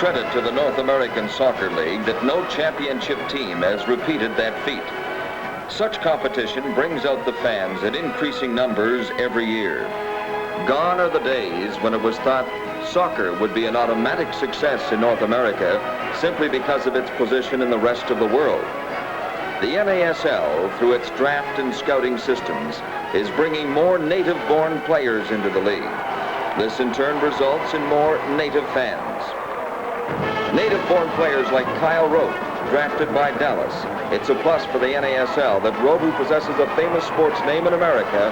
credit to the North American Soccer League that no championship team has repeated that feat. Such competition brings out the fans in increasing numbers every year. Gone are the days when it was thought soccer would be an automatic success in North America simply because of its position in the rest of the world. The NASL, through its draft and scouting systems, is bringing more native-born players into the league. This in turn results in more native fans. Native-born players like Kyle Rote, drafted by Dallas. It's a plus for the NASL that Rote, who possesses a famous sports name in America,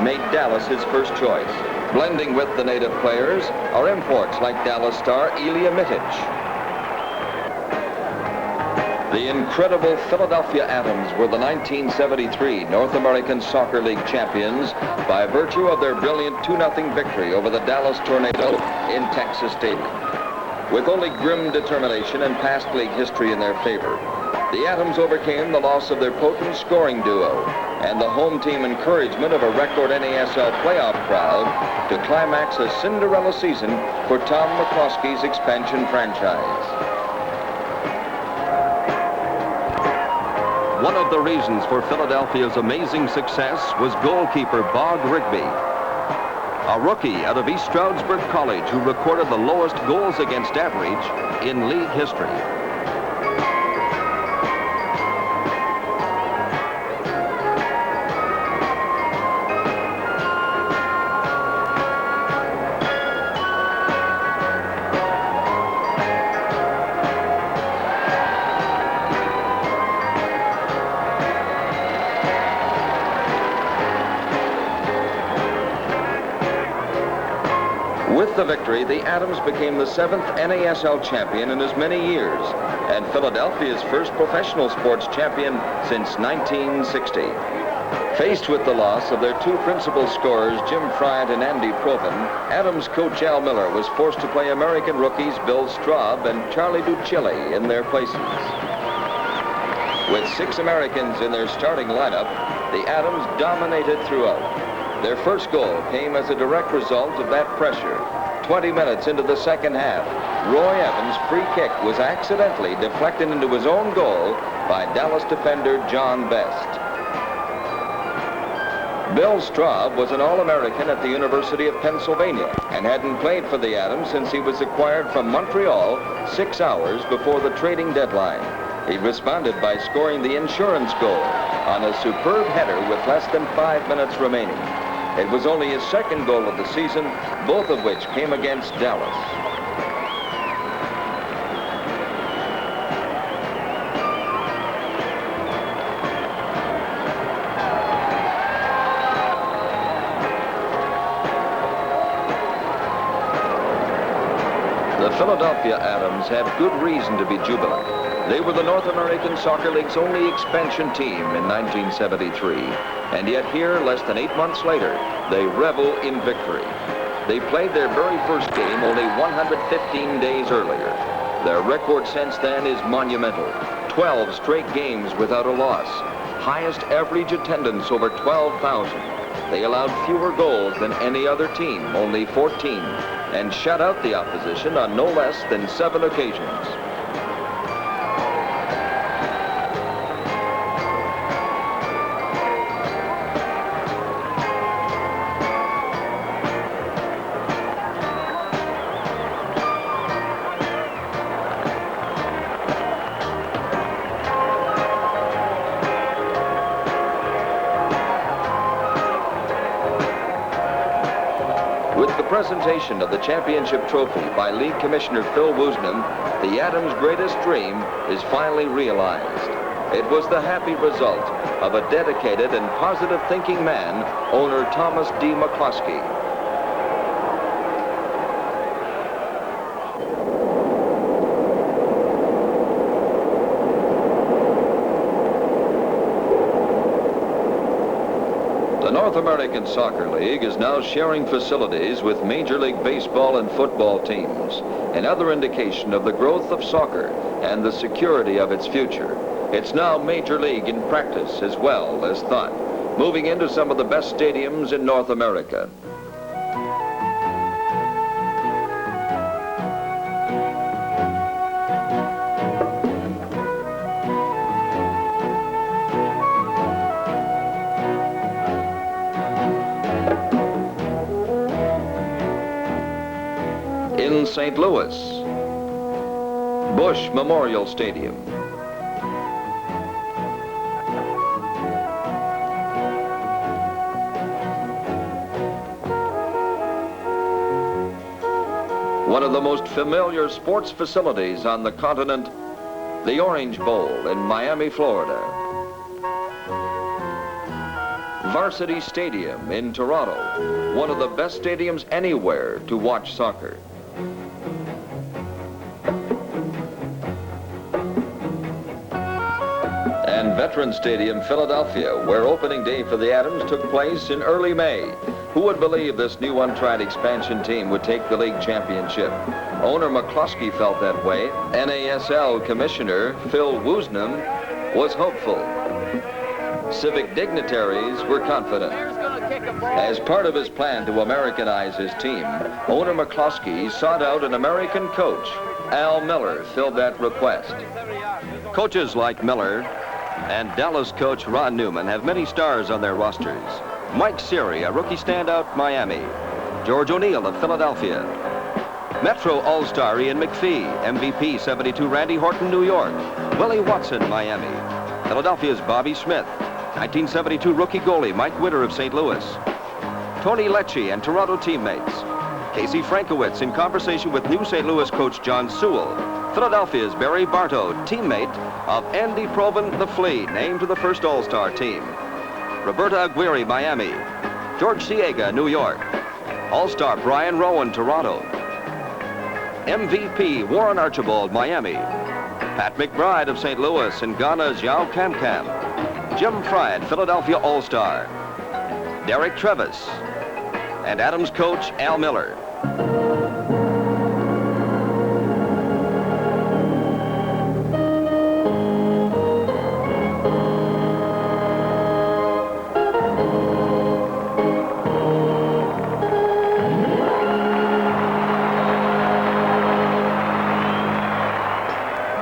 made Dallas his first choice. Blending with the native players are imports like Dallas star Ilya Mitic. The incredible Philadelphia Atoms were the 1973 North American Soccer League champions by virtue of their brilliant 2-0 victory over the Dallas Tornado in Texas Stadium. With only grim determination and past league history in their favor, the Atoms overcame the loss of their potent scoring duo and the home team encouragement of a record NASL playoff crowd to climax a Cinderella season for Tom McCloskey's expansion franchise. One of the reasons for Philadelphia's amazing success was goalkeeper Bob Rigby, a rookie out of East Stroudsburg College who recorded the lowest goals against average in league history. With the victory, the Atoms became the 7th NASL champion in as many years, and Philadelphia's first professional sports champion since 1960. Faced with the loss of their two principal scorers, Jim Friant and Andy Proven, Atoms coach Al Miller was forced to play American rookies Bill Straub and Charlie Ducilli in their places. With 6 Americans in their starting lineup, the Atoms dominated throughout. Their first goal came as a direct result of that pressure. 20 minutes into the second half, Roy Evans' free kick was accidentally deflected into his own goal by Dallas defender John Best. Bill Straub was an All-American at the University of Pennsylvania and hadn't played for the Atoms since he was acquired from Montreal 6 hours before the trading deadline. He responded by scoring the insurance goal on a superb header with less than 5 minutes remaining. It was only his second goal of the season, both of which came against Dallas. The Philadelphia Atoms had good reason to be jubilant. They were the North American Soccer League's only expansion team in 1973. And yet here, less than 8 months later, they revel in victory. They played their very first game only 115 days earlier. Their record since then is monumental. 12 straight games without a loss. Highest average attendance over 12,000. They allowed fewer goals than any other team, only 14, and shut out the opposition on no less than 7 occasions. With the presentation of the championship trophy by League Commissioner Phil Woosnam, the Atoms' greatest dream is finally realized. It was the happy result of a dedicated and positive-thinking man, owner Thomas D. McCloskey. The North American Soccer League is now sharing facilities with Major League Baseball and football teams, another indication of the growth of soccer and the security of its future. It's now Major League in practice as well as thought, moving into some of the best stadiums in North America. in St. Louis, Bush Memorial Stadium. One of the most familiar sports facilities on the continent, the Orange Bowl in Miami, Florida. Varsity Stadium in Toronto, one of the best stadiums anywhere to watch soccer. And Veterans Stadium, Philadelphia, where opening day for the Adams took place in early May. Who would believe this new untried expansion team would take the league championship? Owner McCluskey felt that way. NASL Commissioner Phil Woosnam was hopeful. Civic dignitaries were confident. As part of his plan to Americanize his team, owner McCluskey sought out an American coach. Al Miller filled that request. Coaches like Miller and Dallas coach Ron Newman have many stars on their rosters. Mike Siri, a rookie standout, Miami. George O'Neill of Philadelphia. Metro All-Star Ian McPhee, MVP 72 Randy Horton, New York. Willie Watson, Miami. Philadelphia's Bobby Smith. 1972 rookie goalie Mike Witter of St. Louis. Tony Lecce and Toronto teammates. Casey Frankowitz in conversation with new St. Louis coach John Sewell. Philadelphia's Barry Bartow, teammate of Andy Provan, the Flea, named to the first All-Star team. Roberta Aguirre, Miami. George Siega, New York. All-Star Brian Rowan, Toronto. MVP Warren Archibald, Miami. Pat McBride of St. Louis and Ghana's Yao Cam Cam. Jim Fried, Philadelphia All-Star. Derek Trevis. And Adams coach Al Miller.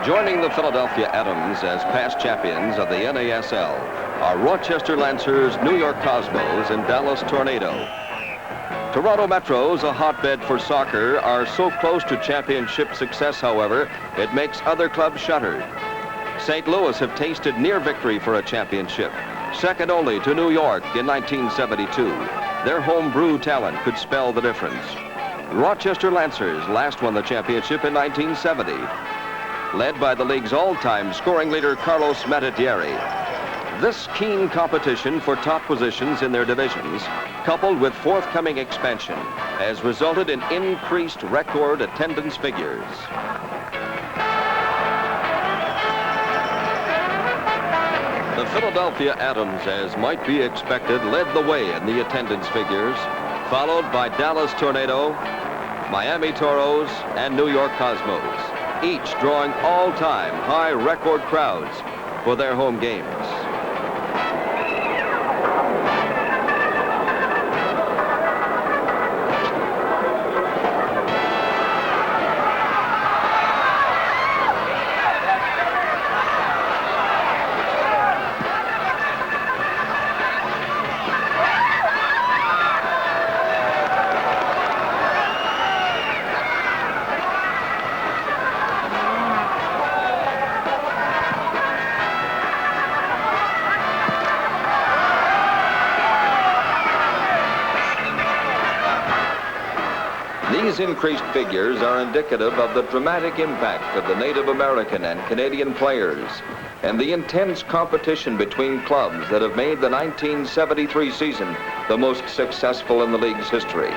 Joining the Philadelphia Adams as past champions of the NASL are Rochester Lancers, New York Cosmos, and Dallas Tornado. Toronto Metros, a hotbed for soccer, are so close to championship success, however, it makes other clubs shudder. St. Louis have tasted near victory for a championship, second only to New York in 1972. Their homebrew talent could spell the difference. Rochester Lancers last won the championship in 1970. Led by the league's all-time scoring leader, Carlos Matatieri. This keen competition for top positions in their divisions, coupled with forthcoming expansion, has resulted in increased record attendance figures. The Philadelphia Adams, as might be expected, led the way in the attendance figures, followed by Dallas Tornado, Miami Toros, and New York Cosmos, each drawing all-time high record crowds for their home games. These increased figures are indicative of the dramatic impact of the Native American and Canadian players and the intense competition between clubs that have made the 1973 season the most successful in the league's history.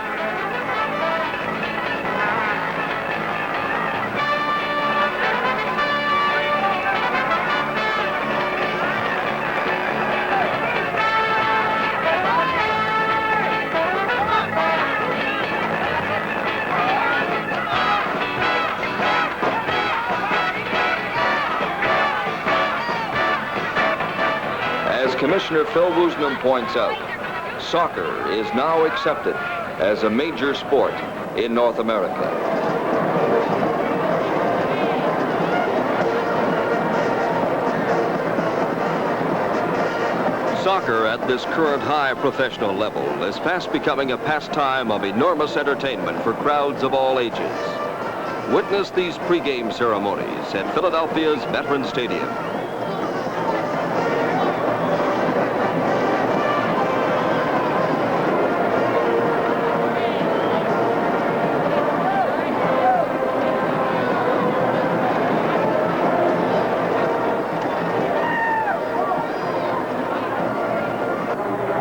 Commissioner Phil Woosnam points out, soccer is now accepted as a major sport in North America. Soccer at this current high professional level is fast becoming a pastime of enormous entertainment for crowds of all ages. Witness these pregame ceremonies at Philadelphia's Veterans Stadium.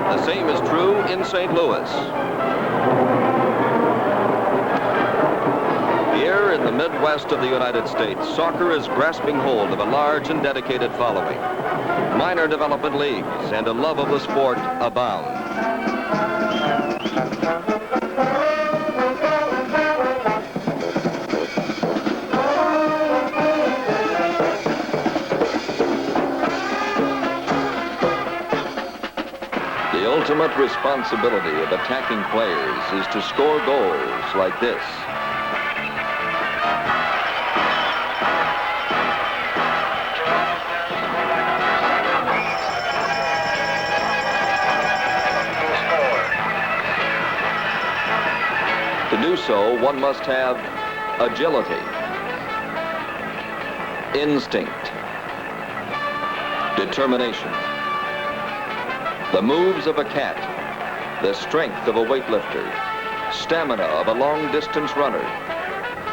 The same is true in St. Louis. Here in the Midwest of the United States, soccer is grasping hold of a large and dedicated following. Minor development leagues and a love of the sport abound. The ultimate responsibility of attacking players is to score goals like this. To do so, one must have agility, instinct, determination, the moves of a cat, the strength of a weightlifter, stamina of a long-distance runner,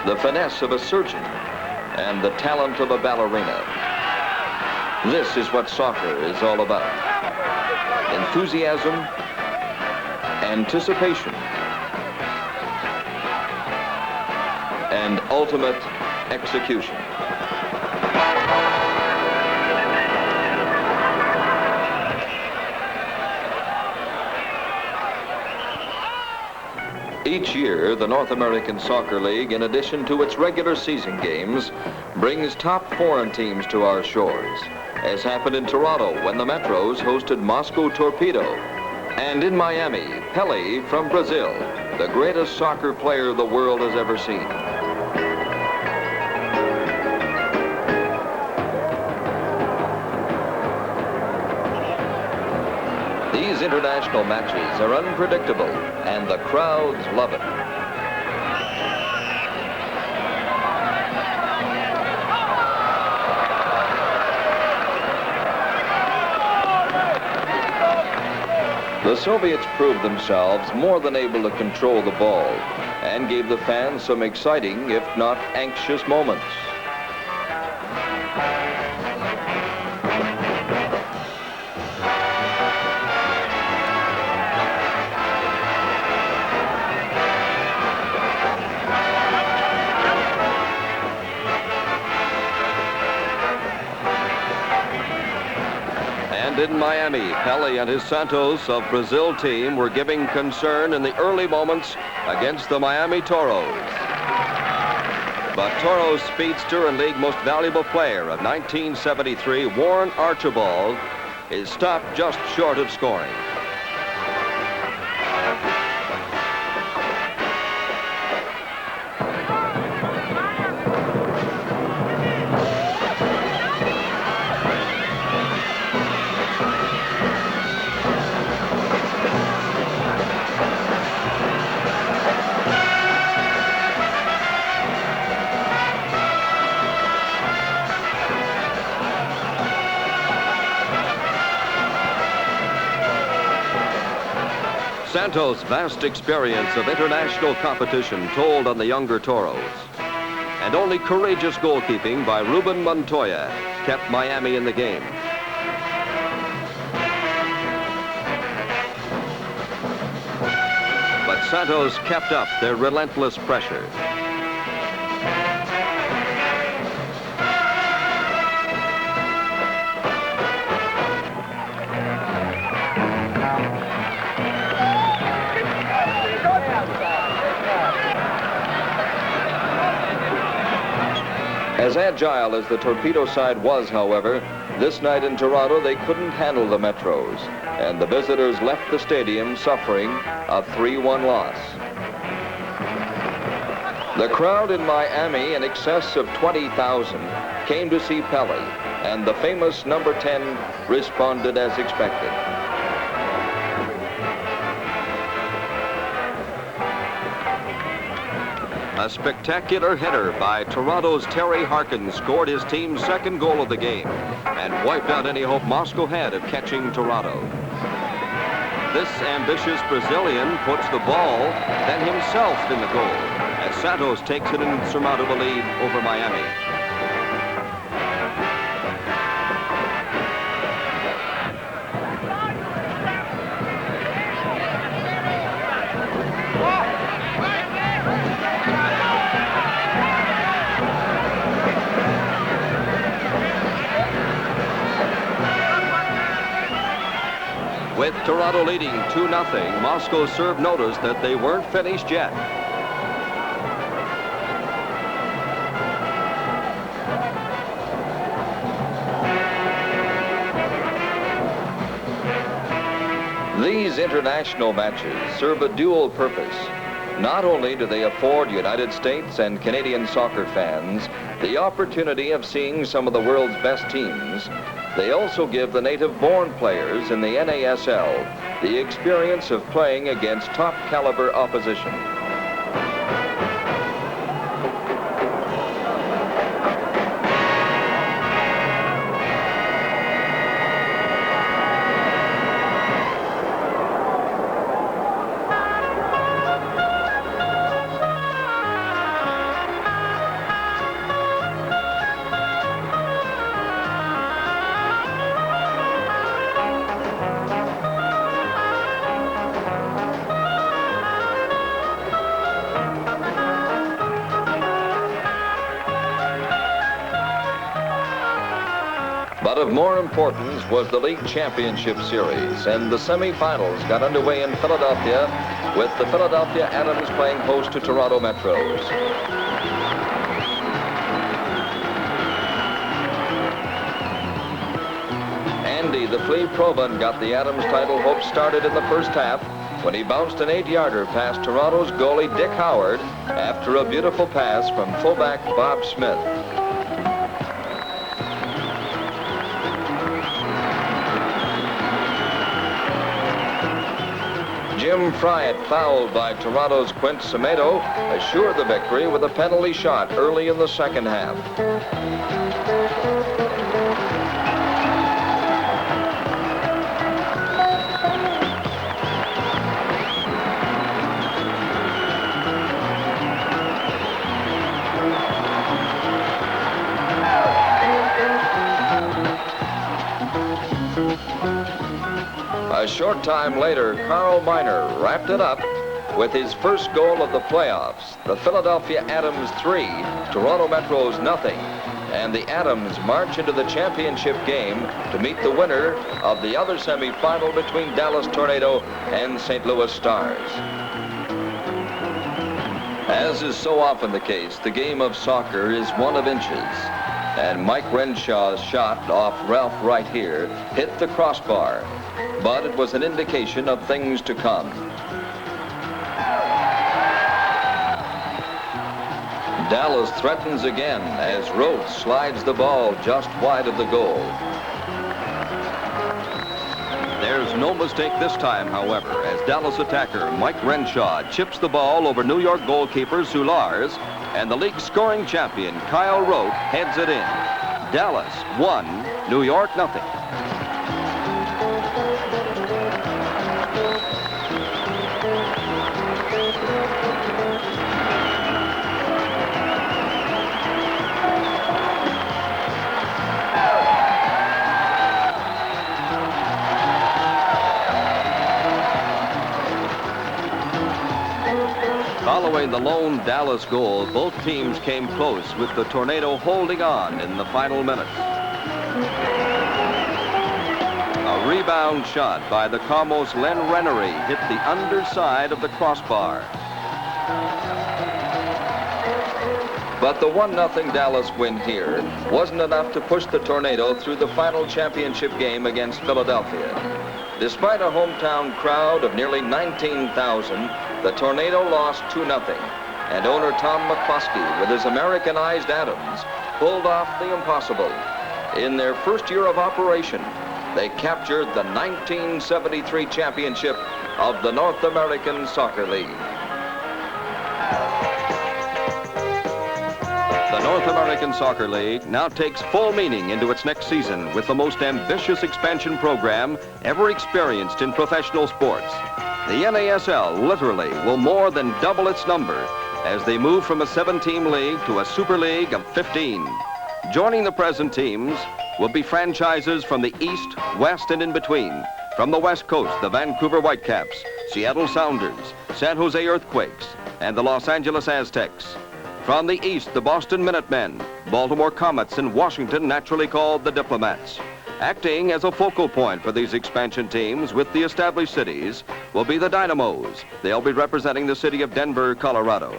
the finesse of a surgeon, and the talent of a ballerina. This is what soccer is all about. Enthusiasm, anticipation, and ultimate execution. Each year, the North American Soccer League, in addition to its regular season games, brings top foreign teams to our shores, as happened in Toronto when the Metros hosted Moscow Torpedo, and in Miami, Pele from Brazil, the greatest soccer player the world has ever seen. These international matches are unpredictable, and the crowds love it. The Soviets proved themselves more than able to control the ball and gave the fans some exciting, if not anxious, moments. And in Miami, Pele and his Santos of Brazil team were giving concern in the early moments against the Miami Toros. But Toros speedster and league most valuable player of 1973, Warren Archibald, is stopped just short of scoring. Santos' vast experience of international competition told on the younger Toros. And only courageous goalkeeping by Ruben Montoya kept Miami in the game. But Santos kept up their relentless pressure. As agile as the Torpedo side was, however, this night in Toronto they couldn't handle the Metros, and the visitors left the stadium suffering a 3-1 loss. The crowd in Miami, in excess of 20,000, came to see Pele, and the famous number 10 responded as expected. A spectacular header by Toronto's Terry Harkin scored his team's second goal of the game and wiped out any hope Moscow had of catching Toronto. This ambitious Brazilian puts the ball, then himself in the goal, as Santos takes an insurmountable lead over Miami. With Toronto leading 2-0, Moscow served notice that they weren't finished yet. These international matches serve a dual purpose. Not only do they afford United States and Canadian soccer fans the opportunity of seeing some of the world's best teams, they also give the native-born players in the NASL the experience of playing against top-caliber opposition. But of more importance was the League Championship Series, and the semifinals got underway in Philadelphia with the Philadelphia Atoms playing host to Toronto Metros. Andy the Flea Provan got the Atoms title hopes started in the first half when he bounced an 8-yarder past Toronto's goalie Dick Howard after a beautiful pass from fullback Bob Smith. Jim Fryatt, fouled by Toronto's Quint Semedo, assured the victory with a penalty shot early in the second half. A short time later, Carl Miner wrapped it up with his first goal of the playoffs. The Philadelphia Atoms 3, Toronto Metros 0, and the Atoms march into the championship game to meet the winner of the other semifinal between Dallas Tornado and St. Louis Stars. As is so often the case, the game of soccer is one of inches. And Mike Renshaw's shot off Ralph right here hit the crossbar, but it was an indication of things to come. Dallas threatens again as Roth slides the ball just wide of the goal. There's no mistake this time, however, as Dallas attacker Mike Renshaw chips the ball over New York goalkeeper Soulars, and the league scoring champion Kyle Roth heads it in. Dallas 1, New York 0. Following the lone Dallas goal, both teams came close, with the Tornado holding on in the final minutes. A rebound shot by the Comos Len Rennery hit the underside of the crossbar. But the 1-0 Dallas win here wasn't enough to push the Tornado through the final championship game against Philadelphia. Despite a hometown crowd of nearly 19,000, the Tornado lost 2-0, and owner Tom McCluskey, with his Americanized Atoms, pulled off the impossible. In their first year of operation, they captured the 1973 championship of the North American Soccer League. The North American Soccer League now takes full meaning into its next season with the most ambitious expansion program ever experienced in professional sports. The NASL literally will more than double its number as they move from a 7-team league to a Super League of 15. Joining the present teams will be franchises from the East, West, and in between. From the West Coast, the Vancouver Whitecaps, Seattle Sounders, San Jose Earthquakes, and the Los Angeles Aztecs. From the East, the Boston Minutemen, Baltimore Comets, and Washington, naturally called the Diplomats. Acting as a focal point for these expansion teams with the established cities will be the Dynamos. They'll be representing the city of Denver, Colorado.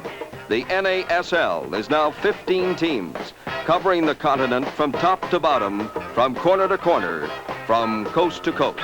The NASL is now 15 teams, covering the continent from top to bottom, from corner to corner, from coast to coast.